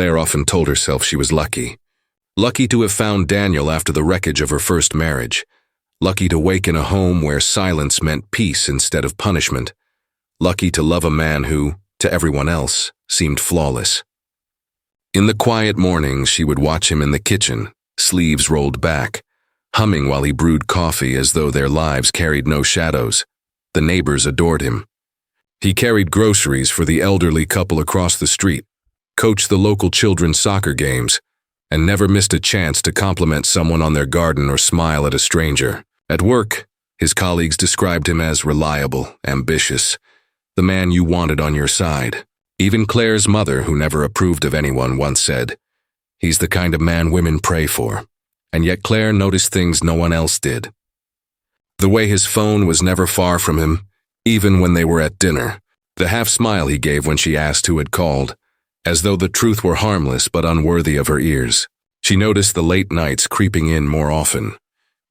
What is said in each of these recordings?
Claire often told herself she was lucky. Lucky to have found Daniel after the wreckage of her first marriage. Lucky to wake in a home where silence meant peace instead of punishment. Lucky to love a man who, to everyone else, seemed flawless. In the quiet mornings, she would watch him in the kitchen, sleeves rolled back, humming while he brewed coffee as though their lives carried no shadows. The neighbors adored him. He carried groceries for the elderly couple across the street, coached the local children's soccer games, and never missed a chance to compliment someone on their garden or smile at a stranger. At work, his colleagues described him as reliable, ambitious, the man you wanted on your side. Even Claire's mother, who never approved of anyone, once said, "He's the kind of man women pray for." And yet Claire noticed things no one else did. The way his phone was never far from him, even when they were at dinner. The half-smile he gave when she asked who had called, as though the truth were harmless but unworthy of her ears. She noticed the late nights creeping in more often.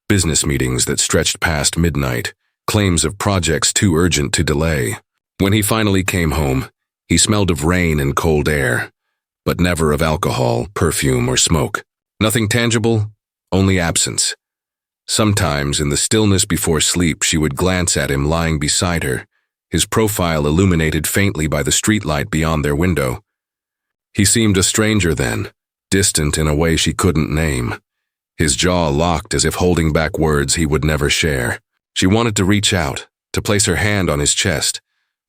Business meetings that stretched past midnight, claims of projects too urgent to delay. When he finally came home, he smelled of rain and cold air, but never of alcohol, perfume, or smoke. Nothing tangible, only absence. Sometimes, in the stillness before sleep, she would glance at him lying beside her, his profile illuminated faintly by the streetlight beyond their window. He seemed a stranger then, distant in a way she couldn't name. His jaw locked as if holding back words he would never share. She wanted to reach out, to place her hand on his chest,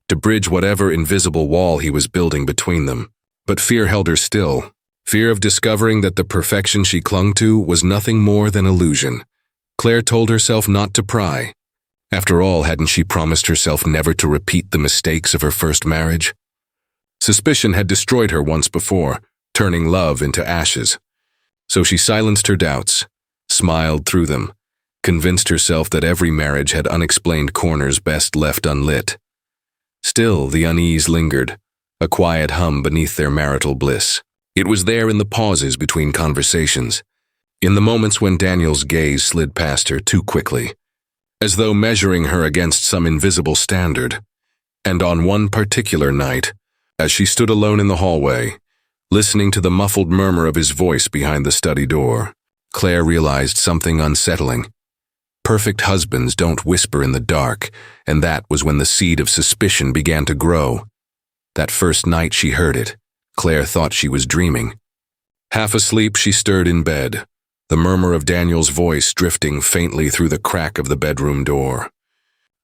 to bridge whatever invisible wall he was building between them. But fear held her still. Fear of discovering that the perfection she clung to was nothing more than illusion. Claire told herself not to pry. After all, hadn't she promised herself never to repeat the mistakes of her first marriage? Suspicion had destroyed her once before, turning love into ashes. So she silenced her doubts, smiled through them, convinced herself that every marriage had unexplained corners best left unlit. Still, the unease lingered, a quiet hum beneath their marital bliss. It was there in the pauses between conversations, in the moments when Daniel's gaze slid past her too quickly, as though measuring her against some invisible standard. And on one particular night, as she stood alone in the hallway, listening to the muffled murmur of his voice behind the study door, Claire realized something unsettling. Perfect husbands don't whisper in the dark, and that was when the seed of suspicion began to grow. That first night she heard it, Claire thought she was dreaming. Half asleep, she stirred in bed, the murmur of Daniel's voice drifting faintly through the crack of the bedroom door.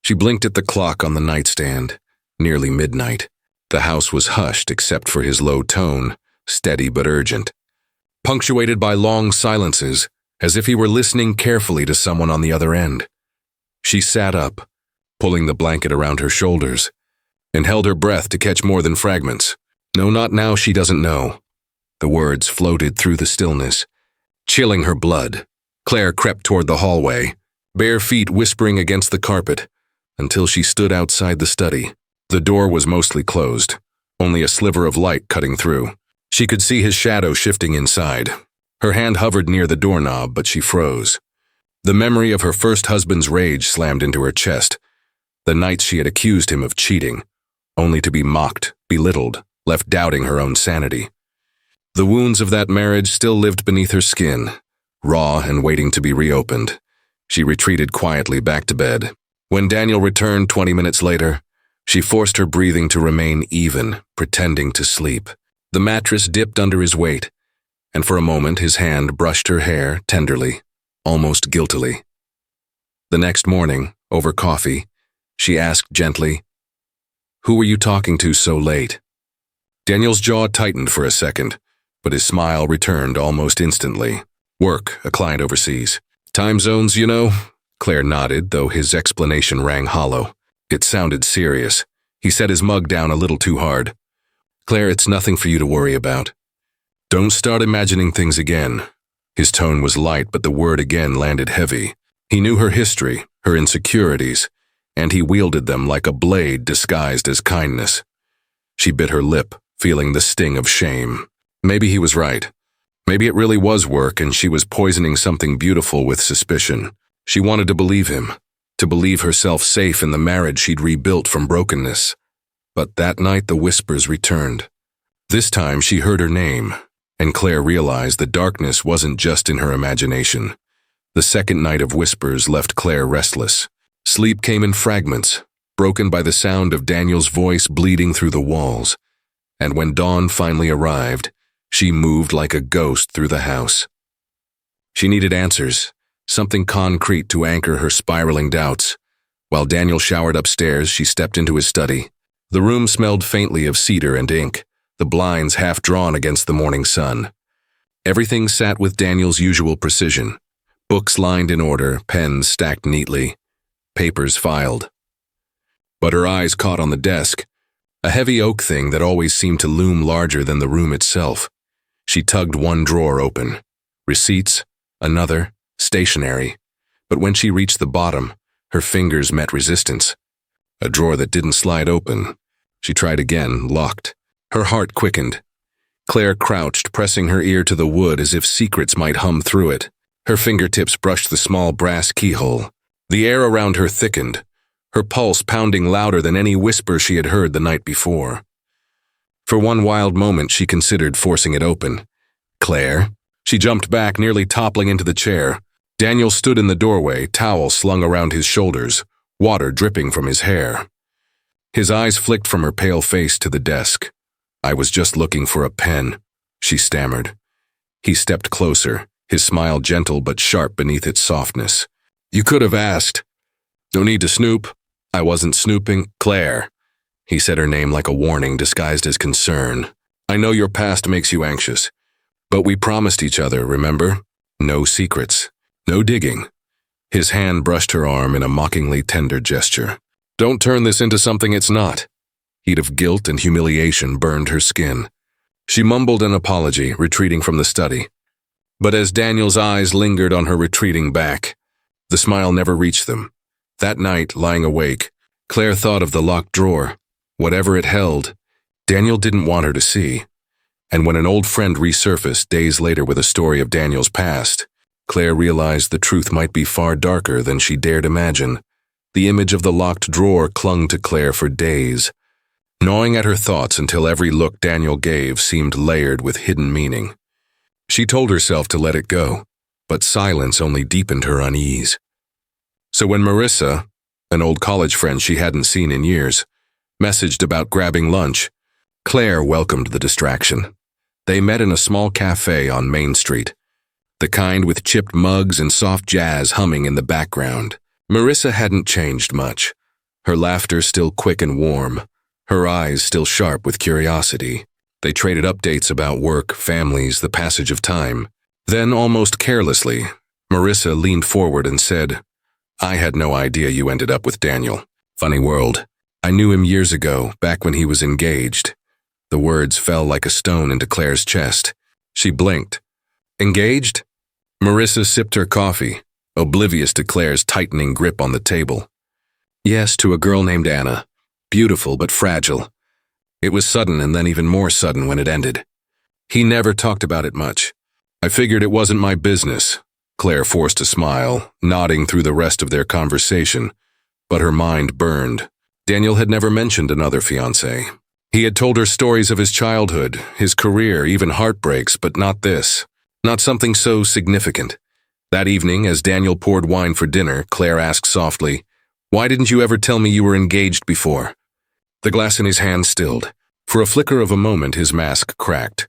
She blinked at the clock on the nightstand, nearly midnight. The house was hushed except for his low tone, steady but urgent, punctuated by long silences, as if he were listening carefully to someone on the other end. She sat up, pulling the blanket around her shoulders, and held her breath to catch more than fragments. "No, not now, she doesn't know." The words floated through the stillness, chilling her blood. Claire crept toward the hallway, bare feet whispering against the carpet, until she stood outside the study. The door was mostly closed, only a sliver of light cutting through. She could see his shadow shifting inside. Her hand hovered near the doorknob, but she froze. The memory of her first husband's rage slammed into her chest. The nights she had accused him of cheating, only to be mocked, belittled, left doubting her own sanity. The wounds of that marriage still lived beneath her skin, raw and waiting to be reopened. She retreated quietly back to bed. When Daniel returned 20 minutes later, she forced her breathing to remain even, pretending to sleep. The mattress dipped under his weight, and for a moment his hand brushed her hair tenderly, almost guiltily. The next morning, over coffee, she asked gently, "Who were you talking to so late?" Daniel's jaw tightened for a second, but his smile returned almost instantly. "Work, a client overseas." "Time zones, you know?" Claire nodded, though his explanation rang hollow. It sounded serious. He set his mug down a little too hard. "Claire, it's nothing for you to worry about. Don't start imagining things again." His tone was light, but the word again landed heavy. He knew her history, her insecurities, and he wielded them like a blade disguised as kindness. She bit her lip, feeling the sting of shame. Maybe he was right. Maybe it really was work, and she was poisoning something beautiful with suspicion. She wanted to believe him, to believe herself safe in the marriage she'd rebuilt from brokenness. But that night the whispers returned. This time she heard her name, and Claire realized the darkness wasn't just in her imagination. The second night of whispers left Claire restless. Sleep came in fragments, broken by the sound of Daniel's voice bleeding through the walls. And when dawn finally arrived, she moved like a ghost through the house. She needed answers, something concrete to anchor her spiraling doubts. While Daniel showered upstairs, she stepped into his study. The room smelled faintly of cedar and ink, the blinds half drawn against the morning sun. Everything sat with Daniel's usual precision. Books lined in order, pens stacked neatly, papers filed. But her eyes caught on the desk, a heavy oak thing that always seemed to loom larger than the room itself. She tugged one drawer open. Receipts, another, stationery. But when she reached the bottom, her fingers met resistance. A drawer that didn't slide open. She tried again, locked. Her heart quickened. Claire crouched, pressing her ear to the wood as if secrets might hum through it. Her fingertips brushed the small brass keyhole. The air around her thickened, her pulse pounding louder than any whisper she had heard the night before. For one wild moment, she considered forcing it open. Claire? She jumped back, nearly toppling into the chair. Daniel stood in the doorway, towel slung around his shoulders, water dripping from his hair. His eyes flicked from her pale face to the desk. "I was just looking for a pen," she stammered. He stepped closer, his smile gentle but sharp beneath its softness. "You could have asked. No need to snoop." "I wasn't snooping." "Claire." He said her name like a warning disguised as concern. "I know your past makes you anxious, but we promised each other, remember? No secrets, no digging." His hand brushed her arm in a mockingly tender gesture. "Don't turn this into something it's not." Heat of guilt and humiliation burned her skin. She mumbled an apology, retreating from the study. But as Daniel's eyes lingered on her retreating back, the smile never reached them. That night, lying awake, Claire thought of the locked drawer. Whatever it held, Daniel didn't want her to see. And when an old friend resurfaced days later with a story of Daniel's past, Claire realized the truth might be far darker than she dared imagine. The image of the locked drawer clung to Claire for days, gnawing at her thoughts until every look Daniel gave seemed layered with hidden meaning. She told herself to let it go, but silence only deepened her unease. So when Marissa, an old college friend she hadn't seen in years, messaged about grabbing lunch, Claire welcomed the distraction. They met in a small cafe on Main Street, the kind with chipped mugs and soft jazz humming in the background. Marissa hadn't changed much, her laughter still quick and warm, her eyes still sharp with curiosity. They traded updates about work, families, the passage of time. Then, almost carelessly, Marissa leaned forward and said, "I had no idea you ended up with Daniel. Funny world. I knew him years ago, back when he was engaged." The words fell like a stone into Claire's chest. She blinked. "Engaged?" Marissa sipped her coffee, oblivious to Claire's tightening grip on the table. "Yes, to a girl named Anna. Beautiful but fragile. It was sudden and then even more sudden when it ended. He never talked about it much. I figured it wasn't my business." Claire forced a smile, nodding through the rest of their conversation, but her mind burned. Daniel had never mentioned another fiancé. He had told her stories of his childhood, his career, even heartbreaks, but not this. Not something so significant. That evening, as Daniel poured wine for dinner, Claire asked softly, "Why didn't you ever tell me you were engaged before?" The glass in his hand stilled. For a flicker of a moment, his mask cracked.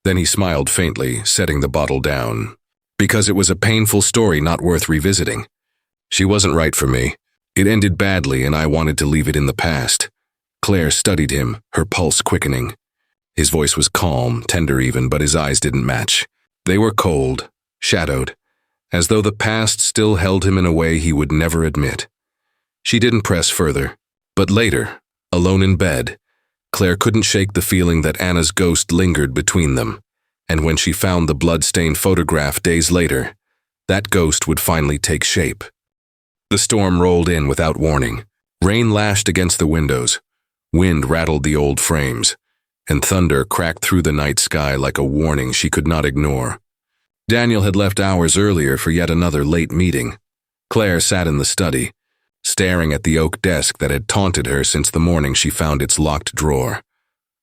Then he smiled faintly, setting the bottle down. "Because it was a painful story not worth revisiting. She wasn't right for me. It ended badly and I wanted to leave it in the past." Claire studied him, her pulse quickening. His voice was calm, tender even, but his eyes didn't match. They were cold, shadowed, as though the past still held him in a way he would never admit. She didn't press further, but later, alone in bed, Claire couldn't shake the feeling that Anna's ghost lingered between them, and when she found the blood-stained photograph days later, that ghost would finally take shape. The storm rolled in without warning. Rain lashed against the windows, wind rattled the old frames, and thunder cracked through the night sky like a warning she could not ignore. Daniel had left hours earlier for yet another late meeting. Claire sat in the study, staring at the oak desk that had taunted her since the morning she found its locked drawer.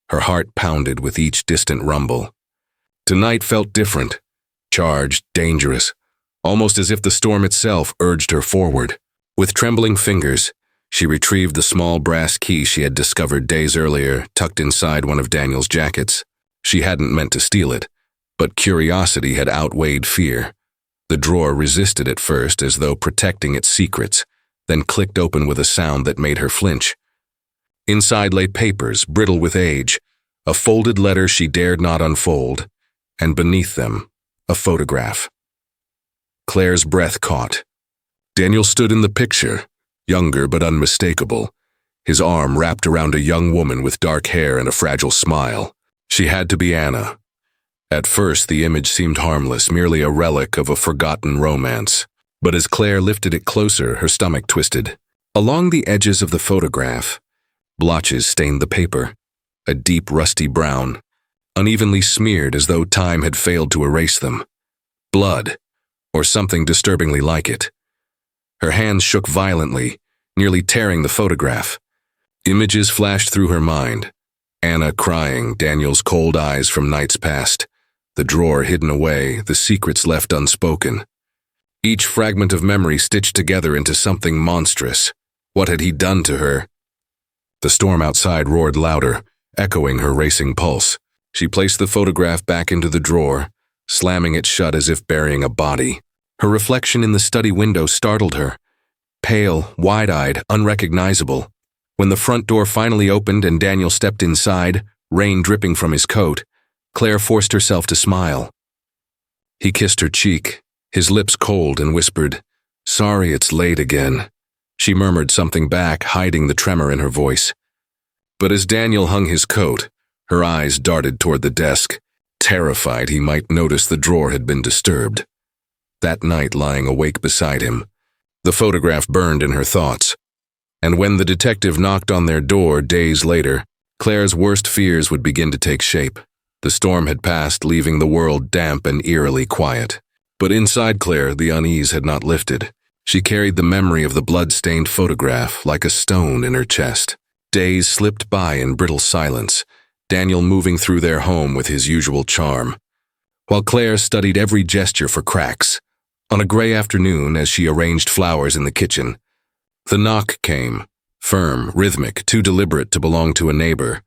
Her heart pounded with each distant rumble. Tonight felt different, charged, dangerous, almost as if the storm itself urged her forward. With trembling fingers, she retrieved the small brass key she had discovered days earlier tucked inside one of Daniel's jackets. She hadn't meant to steal it, but curiosity had outweighed fear. The drawer resisted at first as though protecting its secrets, then clicked open with a sound that made her flinch. Inside lay papers, brittle with age, a folded letter she dared not unfold, and beneath them, a photograph. Claire's breath caught. Daniel stood in the picture, younger but unmistakable, his arm wrapped around a young woman with dark hair and a fragile smile. She had to be Anna. At first, the image seemed harmless, merely a relic of a forgotten romance. But as Claire lifted it closer, her stomach twisted. Along the edges of the photograph, blotches stained the paper, a deep rusty brown, unevenly smeared as though time had failed to erase them. Blood, or something disturbingly like it. Her hands shook violently, nearly tearing the photograph. Images flashed through her mind. Anna crying, Daniel's cold eyes from nights past, the drawer hidden away, the secrets left unspoken. Each fragment of memory stitched together into something monstrous. What had he done to her? The storm outside roared louder, echoing her racing pulse. She placed the photograph back into the drawer, slamming it shut as if burying a body. Her reflection in the study window startled her. Pale, wide-eyed, unrecognizable. When the front door finally opened and Daniel stepped inside, rain dripping from his coat, Claire forced herself to smile. He kissed her cheek, his lips cold, and whispered, "Sorry it's late again." She murmured something back, hiding the tremor in her voice. But as Daniel hung his coat, her eyes darted toward the desk, terrified he might notice the drawer had been disturbed. That night, lying awake beside him, the photograph burned in her thoughts. And when the detective knocked on their door days later, Claire's worst fears would begin to take shape. The storm had passed, leaving the world damp and eerily quiet. But inside Claire, the unease had not lifted. She carried the memory of the blood-stained photograph like a stone in her chest. Days slipped by in brittle silence, Daniel moving through their home with his usual charm, while Claire studied every gesture for cracks. On a gray afternoon, as she arranged flowers in the kitchen, the knock came, firm, rhythmic, too deliberate to belong to a neighbor.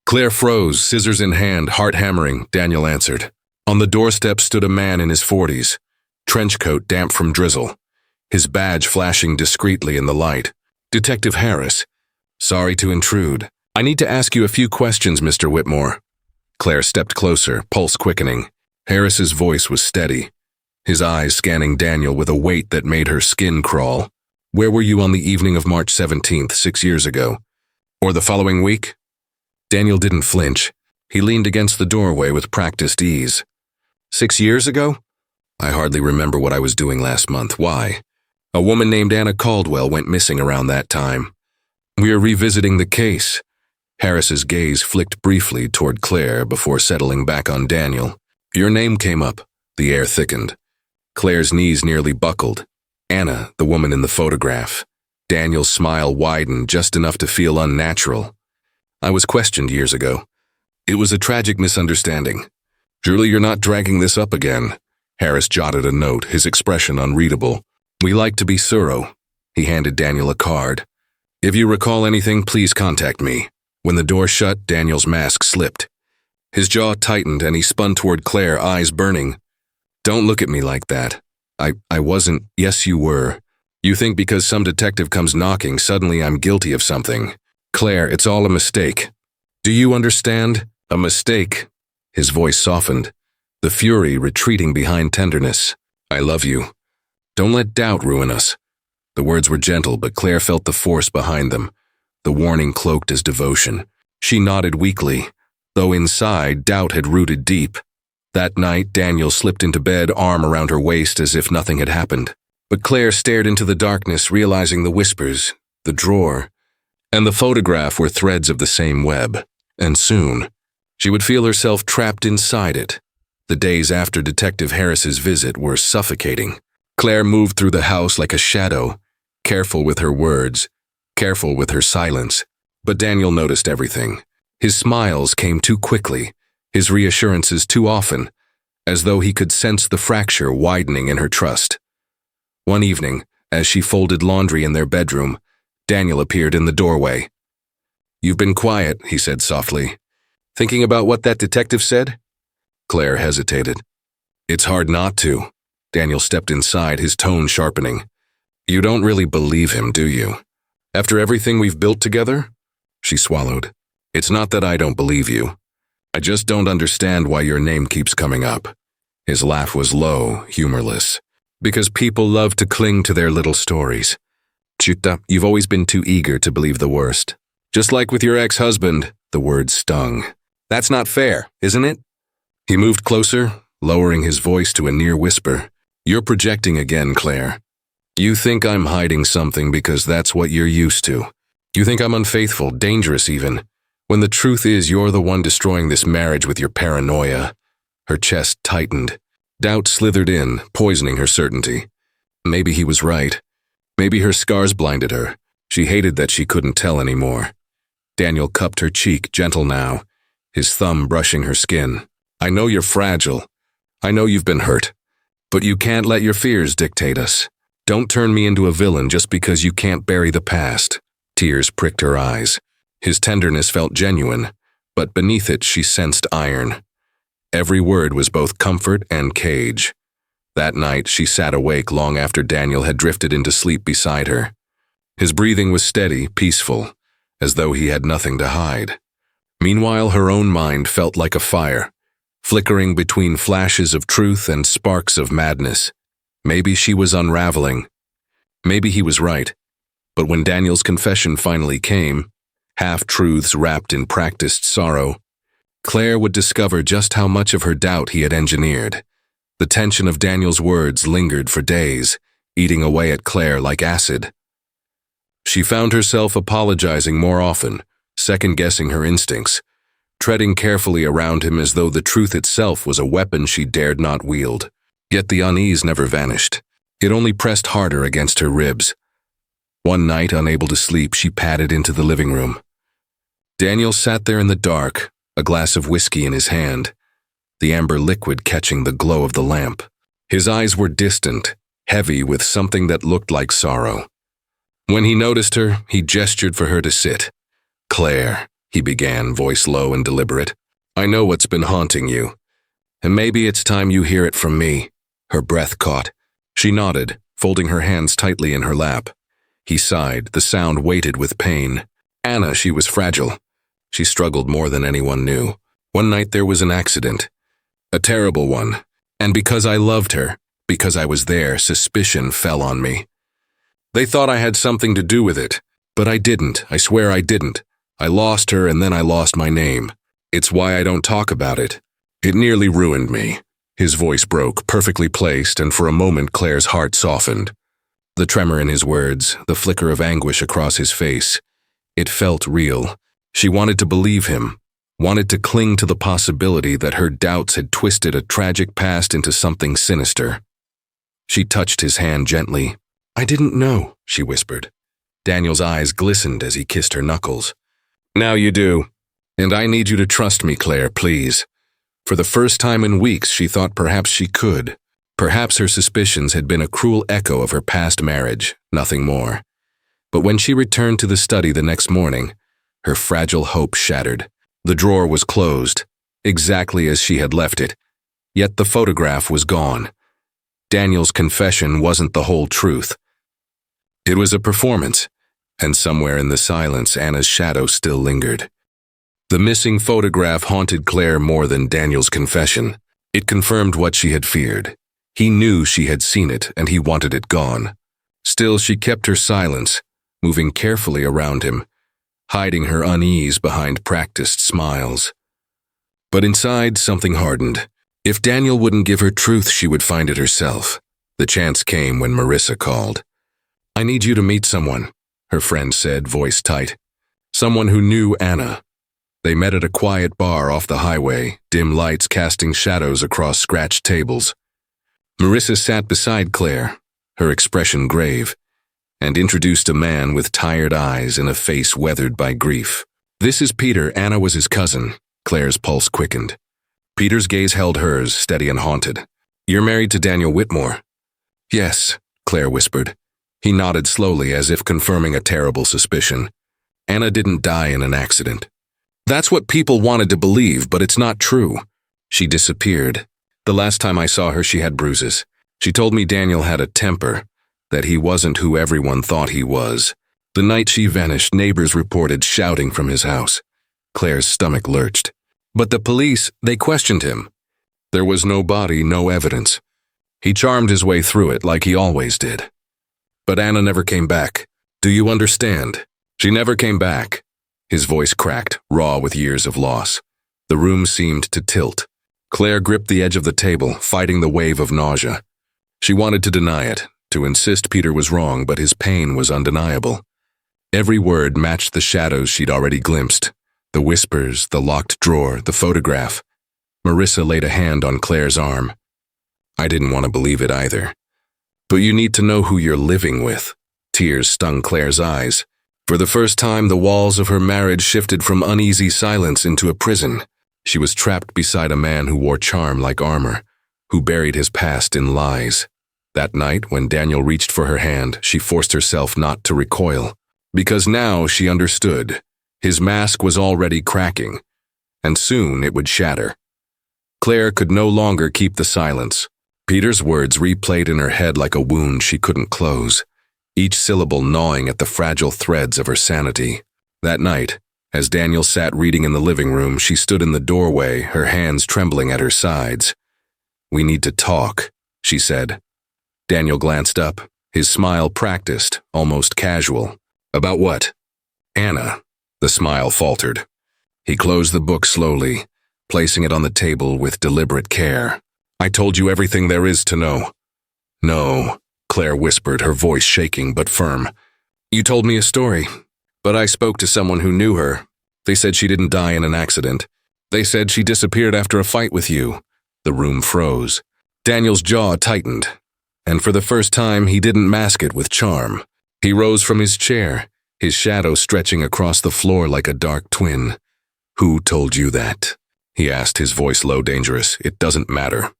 Claire froze, scissors in hand, heart hammering. Daniel answered. On the doorstep stood a man in his 40s, trench coat damp from drizzle, his badge flashing discreetly in the light. "Detective Harris. Sorry to intrude. I need to ask you a few questions, Mr. Whitmore." Claire stepped closer, pulse quickening. Harris's voice was steady, his eyes scanning Daniel with a weight that made her skin crawl. "Where were you on the evening of March 17th, 6 years ago? Or the following week?" Daniel didn't flinch. He leaned against the doorway with practiced ease. 6 years ago? I hardly remember what I was doing last month. Why? A woman named Anna Caldwell went missing around that time. We are revisiting the case. Harris's gaze flicked briefly toward Claire before settling back on Daniel. Your name came up. The air thickened. Claire's knees nearly buckled. Anna, the woman in the photograph. Daniel's smile widened just enough to feel unnatural. I was questioned years ago. It was a tragic misunderstanding. Surely you're not dragging this up again. Harris jotted a note, his expression unreadable. We like to be thorough. He handed Daniel a card. If you recall anything, please contact me. When the door shut, Daniel's mask slipped. His jaw tightened and he spun toward Claire, eyes burning. Don't look at me like that. I wasn't. Yes, you were. You think because some detective comes knocking, suddenly I'm guilty of something. Claire, it's all a mistake. Do you understand? A mistake. His voice softened, the fury retreating behind tenderness. I love you. Don't let doubt ruin us. The words were gentle, but Claire felt the force behind them, the warning cloaked as devotion. She nodded weakly, though inside doubt had rooted deep. That night, Daniel slipped into bed, arm around her waist as if nothing had happened. But Claire stared into the darkness, realizing the whispers, the drawer, and the photograph were threads of the same web. And soon, she would feel herself trapped inside it. The days after Detective Harris's visit were suffocating. Claire moved through the house like a shadow, careful with her words, careful with her silence. But Daniel noticed everything. His smiles came too quickly, his reassurances too often, as though he could sense the fracture widening in her trust. One evening, as she folded laundry in their bedroom, Daniel appeared in the doorway. "You've been quiet," he said softly. "Thinking about what that detective said?" Claire hesitated. "It's hard not to." Daniel stepped inside, his tone sharpening. "You don't really believe him, do you? After everything we've built together?" She swallowed. "It's not that I don't believe you. I just don't understand why your name keeps coming up." His laugh was low, humorless. "Because people love to cling to their little stories. Chuta, you've always been too eager to believe the worst. Just like with your ex-husband," the word stung. "That's not fair, isn't it?" He moved closer, lowering his voice to a near whisper. "You're projecting again, Claire. You think I'm hiding something because that's what you're used to. You think I'm unfaithful, dangerous even, when the truth is you're the one destroying this marriage with your paranoia." Her chest tightened. Doubt slithered in, poisoning her certainty. Maybe he was right. Maybe her scars blinded her. She hated that she couldn't tell anymore. Daniel cupped her cheek, gentle now, his thumb brushing her skin. "I know you're fragile. I know you've been hurt. But you can't let your fears dictate us. Don't turn me into a villain just because you can't bury the past." Tears pricked her eyes. His tenderness felt genuine, but beneath it she sensed iron. Every word was both comfort and cage. That night she sat awake long after Daniel had drifted into sleep beside her. His breathing was steady, peaceful, as though he had nothing to hide. Meanwhile, her own mind felt like a fire, flickering between flashes of truth and sparks of madness. Maybe she was unraveling. Maybe he was right. But when Daniel's confession finally came, half-truths wrapped in practiced sorrow, Claire would discover just how much of her doubt he had engineered. The tension of Daniel's words lingered for days, eating away at Claire like acid. She found herself apologizing more often, second-guessing her instincts, treading carefully around him as though the truth itself was a weapon she dared not wield. Yet the unease never vanished. It only pressed harder against her ribs. One night, unable to sleep, she padded into the living room. Daniel sat there in the dark, a glass of whiskey in his hand, the amber liquid catching the glow of the lamp. His eyes were distant, heavy with something that looked like sorrow. When he noticed her, he gestured for her to sit. "Claire," he began, voice low and deliberate, "I know what's been haunting you, and maybe it's time you hear it from me." Her breath caught. She nodded, folding her hands tightly in her lap. He sighed, the sound weighted with pain. Anna, she was fragile. She struggled more than anyone knew. One night there was an accident. A terrible one. And because I loved her, because I was there, suspicion fell on me. They thought I had something to do with it, but I didn't. I swear I didn't. I lost her and then I lost my name. It's why I don't talk about it. It nearly ruined me. His voice broke, perfectly placed, and for a moment Claire's heart softened. The tremor in his words, the flicker of anguish across his face. It felt real. She wanted to believe him, wanted to cling to the possibility that her doubts had twisted a tragic past into something sinister. She touched his hand gently. "I didn't know," she whispered. Daniel's eyes glistened as he kissed her knuckles. "Now you do. And I need you to trust me, Claire, please." For the first time in weeks, she thought perhaps she could. Perhaps her suspicions had been a cruel echo of her past marriage, nothing more. But when she returned to the study the next morning, her fragile hope shattered. The drawer was closed, exactly as she had left it, yet the photograph was gone. Daniel's confession wasn't the whole truth. It was a performance, and somewhere in the silence Anna's shadow still lingered. The missing photograph haunted Claire more than Daniel's confession. It confirmed what she had feared. He knew she had seen it, and he wanted it gone. Still, she kept her silence, moving carefully around him, hiding her unease behind practiced smiles. But inside, something hardened. If Daniel wouldn't give her truth, she would find it herself. The chance came when Marissa called. "I need you to meet someone," her friend said, voice tight. Someone who knew Anna. They met at a quiet bar off the highway, dim lights casting shadows across scratched tables. Marissa sat beside Claire, her expression grave, and introduced a man with tired eyes and a face weathered by grief. "This is Peter. Anna was his cousin." Claire's pulse quickened. Peter's gaze held hers, steady and haunted. "You're married to Daniel Whitmore?" "Yes," Claire whispered. He nodded slowly, as if confirming a terrible suspicion. "Anna didn't die in an accident." "That's what people wanted to believe, but it's not true. She disappeared. The last time I saw her, she had bruises. She told me Daniel had a temper, that he wasn't who everyone thought he was. The night she vanished, neighbors reported shouting from his house." Claire's stomach lurched. "But the police, they questioned him. There was no body, no evidence. He charmed his way through it like he always did. But Anna never came back. Do you understand? She never came back." His voice cracked, raw with years of loss. The room seemed to tilt. Claire gripped the edge of the table, fighting the wave of nausea. She wanted to deny it, to insist Peter was wrong, but his pain was undeniable. Every word matched the shadows she'd already glimpsed. The whispers, the locked drawer, the photograph. Marissa laid a hand on Claire's arm. "I didn't want to believe it either. But you need to know who you're living with." Tears stung Claire's eyes. For the first time, the walls of her marriage shifted from uneasy silence into a prison. She was trapped beside a man who wore charm like armor, who buried his past in lies. That night, when Daniel reached for her hand, she forced herself not to recoil. Because now she understood. His mask was already cracking, and soon it would shatter. Claire could no longer keep the silence. Peter's words replayed in her head like a wound she couldn't close, each syllable gnawing at the fragile threads of her sanity. That night, as Daniel sat reading in the living room, she stood in the doorway, her hands trembling at her sides. "We need to talk," she said. Daniel glanced up, his smile practiced, almost casual. "About what?" "Anna." The smile faltered. He closed the book slowly, placing it on the table with deliberate care. "I told you everything there is to know." "No," Claire whispered, her voice shaking but firm. "You told me a story, but I spoke to someone who knew her. They said she didn't die in an accident. They said she disappeared after a fight with you." The room froze. Daniel's jaw tightened, and for the first time he didn't mask it with charm. He rose from his chair, his shadow stretching across the floor like a dark twin. "Who told you that?" he asked, his voice low, dangerous. "It doesn't matter."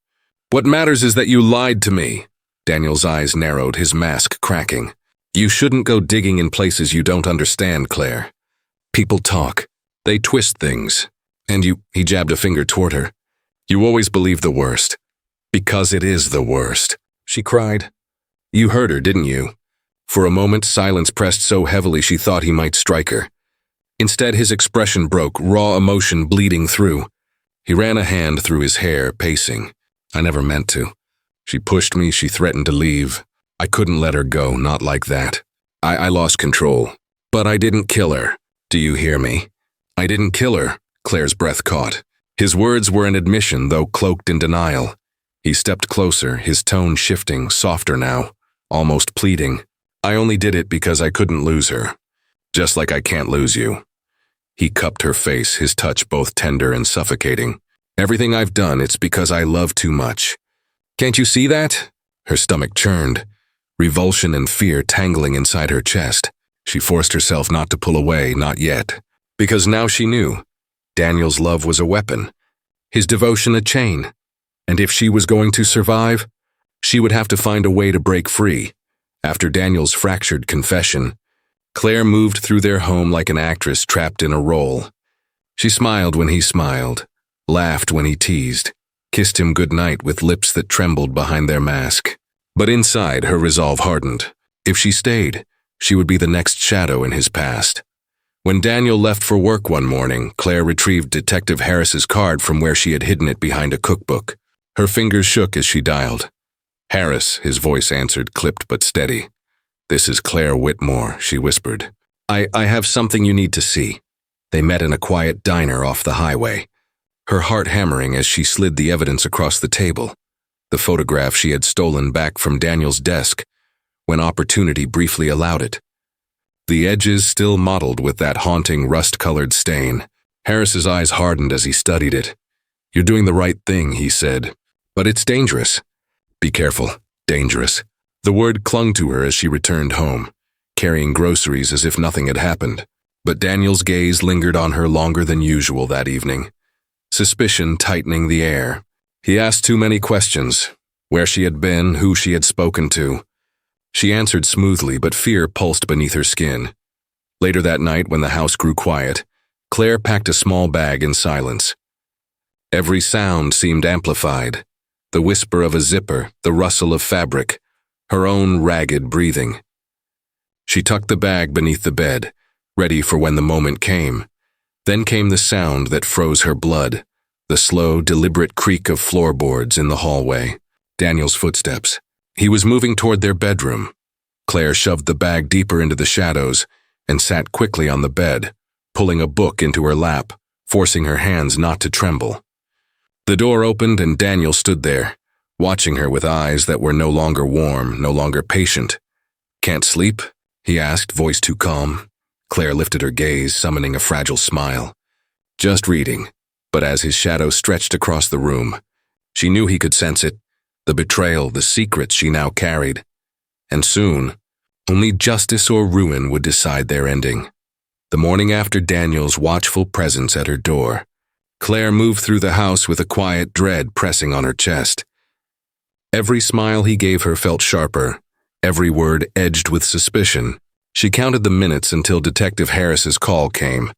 "What matters is that you lied to me." Daniel's eyes narrowed, his mask cracking. "You shouldn't go digging in places you don't understand, Claire. People talk. They twist things. And you," he jabbed a finger toward her, "you always believe the worst. Because it is the worst." She cried. "You heard her, didn't you?" For a moment, silence pressed so heavily she thought he might strike her. Instead, his expression broke, raw emotion bleeding through. He ran a hand through his hair, pacing. "I never meant to. She pushed me, she threatened to leave. I couldn't let her go, not like that. I lost control. But I didn't kill her. Do you hear me? I didn't kill her." Claire's breath caught. His words were an admission, though cloaked in denial. He stepped closer, his tone shifting, softer now, almost pleading. "I only did it because I couldn't lose her. Just like I can't lose you." He cupped her face, his touch both tender and suffocating. "Everything I've done, it's because I love too much. Can't you see that?" Her stomach churned, revulsion and fear tangling inside her chest. She forced herself not to pull away, not yet. Because now she knew. Daniel's love was a weapon, his devotion a chain. And if she was going to survive, she would have to find a way to break free. After Daniel's fractured confession, Claire moved through their home like an actress trapped in a role. She smiled when he smiled, laughed when he teased, kissed him goodnight with lips that trembled behind their mask. But inside, her resolve hardened. If she stayed, she would be the next shadow in his past. When Daniel left for work one morning, Claire retrieved Detective Harris's card from where she had hidden it behind a cookbook. Her fingers shook as she dialed. "Harris," his voice answered, clipped but steady. "This is Claire Whitmore," she whispered. I have something you need to see." They met in a quiet diner off the highway, her heart hammering as she slid the evidence across the table, the photograph she had stolen back from Daniel's desk when opportunity briefly allowed it. The edges still mottled with that haunting rust-colored stain. Harris's eyes hardened as he studied it. "You're doing the right thing," he said, "but it's dangerous." "Be careful. Dangerous." The word clung to her as she returned home, carrying groceries as if nothing had happened. But Daniel's gaze lingered on her longer than usual that evening. suspicion tightening the air. He asked too many questions, where she had been, who she had spoken to. She answered smoothly, but fear pulsed beneath her skin. Later that night, when the house grew quiet, Claire packed a small bag in silence. Every sound seemed amplified. The whisper of a zipper, the rustle of fabric, her own ragged breathing. She tucked the bag beneath the bed, ready for when the moment came. Then came the sound that froze her blood, the slow, deliberate creak of floorboards in the hallway. Daniel's footsteps. He was moving toward their bedroom. Claire shoved the bag deeper into the shadows and sat quickly on the bed, pulling a book into her lap, forcing her hands not to tremble. The door opened and Daniel stood there, watching her with eyes that were no longer warm, no longer patient. "Can't sleep?" he asked, voice too calm. Claire lifted her gaze, summoning a fragile smile. "Just reading." But as his shadow stretched across the room, she knew he could sense it, the betrayal, the secrets she now carried. And soon, only justice or ruin would decide their ending. The morning after Daniel's watchful presence at her door, Claire moved through the house with a quiet dread pressing on her chest. Every smile he gave her felt sharper, every word edged with suspicion. She counted the minutes until Detective Harris's call came.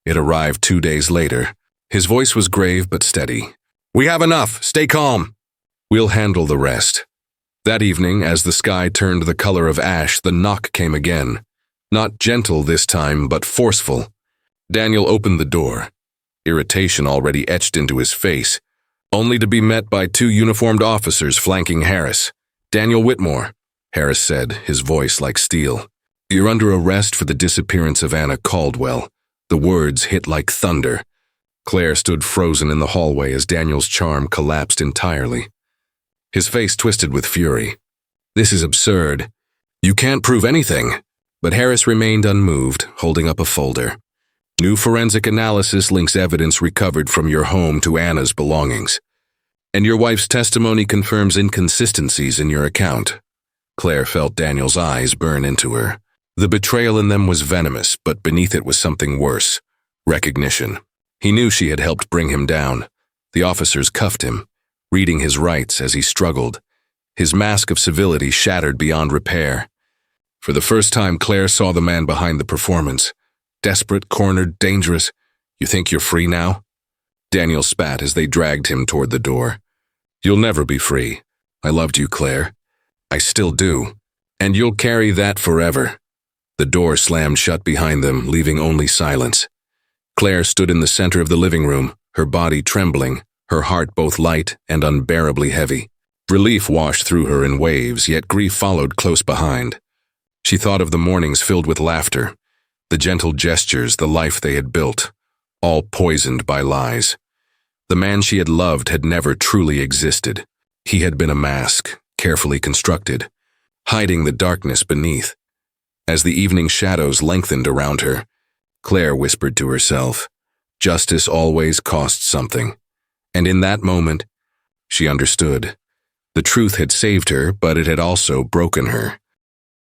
It arrived 2 days later. His voice was grave but steady. "We have enough. Stay calm. We'll handle the rest." That evening, as the sky turned the color of ash, the knock came again. Not gentle this time, but forceful. Daniel opened the door, irritation already etched into his face, only to be met by 2 uniformed officers flanking Harris. "Daniel Whitmore," Harris said, his voice like steel. "You're under arrest for the disappearance of Anna Caldwell." The words hit like thunder. Claire stood frozen in the hallway as Daniel's charm collapsed entirely. His face twisted with fury. "This is absurd. You can't prove anything." But Harris remained unmoved, holding up a folder. "New forensic analysis links evidence recovered from your home to Anna's belongings. And your wife's testimony confirms inconsistencies in your account." Claire felt Daniel's eyes burn into her. The betrayal in them was venomous, but beneath it was something worse. Recognition. He knew she had helped bring him down. The officers cuffed him, reading his rights as he struggled. His mask of civility shattered beyond repair. For the first time, Claire saw the man behind the performance. Desperate, cornered, dangerous. "You think you're free now?" Daniel spat as they dragged him toward the door. "You'll never be free. I loved you, Claire. I still do. And you'll carry that forever." The door slammed shut behind them, leaving only silence. Claire stood in the center of the living room, her body trembling, her heart both light and unbearably heavy. Relief washed through her in waves, yet grief followed close behind. She thought of the mornings filled with laughter, the gentle gestures, the life they had built, all poisoned by lies. The man she had loved had never truly existed. He had been a mask, carefully constructed, hiding the darkness beneath. As the evening shadows lengthened around her, Claire whispered to herself, "Justice always costs something." And in that moment, she understood. The truth had saved her, but it had also broken her.